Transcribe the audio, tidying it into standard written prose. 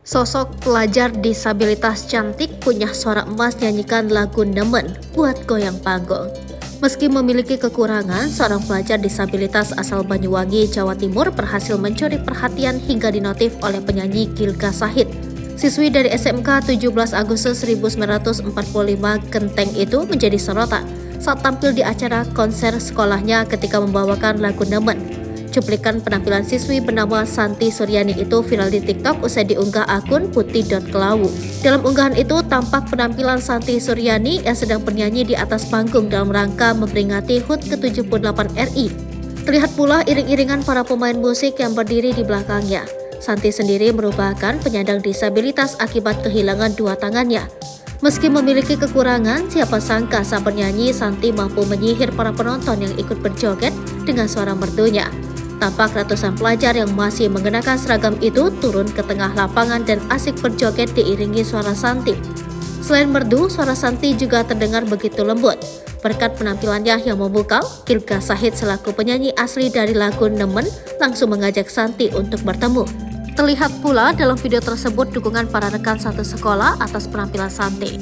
Sosok pelajar disabilitas cantik punya suara emas nyanyikan lagu Nemen buat goyang panggung. Meski memiliki kekurangan, seorang pelajar disabilitas asal Banyuwangi, Jawa Timur berhasil mencuri perhatian hingga dinotif oleh penyanyi Gilga Sahid. Siswi dari SMK 17 Agustus 1945 Genteng itu menjadi sorotan saat tampil di acara konser sekolahnya ketika membawakan lagu Nemen. Cuplikan penampilan siswi bernama Santi Suryani itu viral di TikTok usai diunggah akun putih.kelawu. Dalam unggahan itu tampak penampilan Santi Suryani yang sedang bernyanyi di atas panggung dalam rangka memperingati HUT ke-78 RI. Terlihat pula iring-iringan para pemain musik yang berdiri di belakangnya. Santi sendiri merupakan penyandang disabilitas akibat kehilangan dua tangannya. Meski memiliki kekurangan, siapa sangka saat bernyanyi Santi mampu menyihir para penonton yang ikut berjoget dengan suara merdunya. Tampak ratusan pelajar yang masih mengenakan seragam itu turun ke tengah lapangan dan asik berjoget diiringi suara Santi. Selain merdu, suara Santi juga terdengar begitu lembut. Berkat penampilannya yang memukau, Gilga Sahid selaku penyanyi asli dari lagu Nemen langsung mengajak Santi untuk bertemu. Terlihat pula dalam video tersebut dukungan para rekan satu sekolah atas penampilan Santi.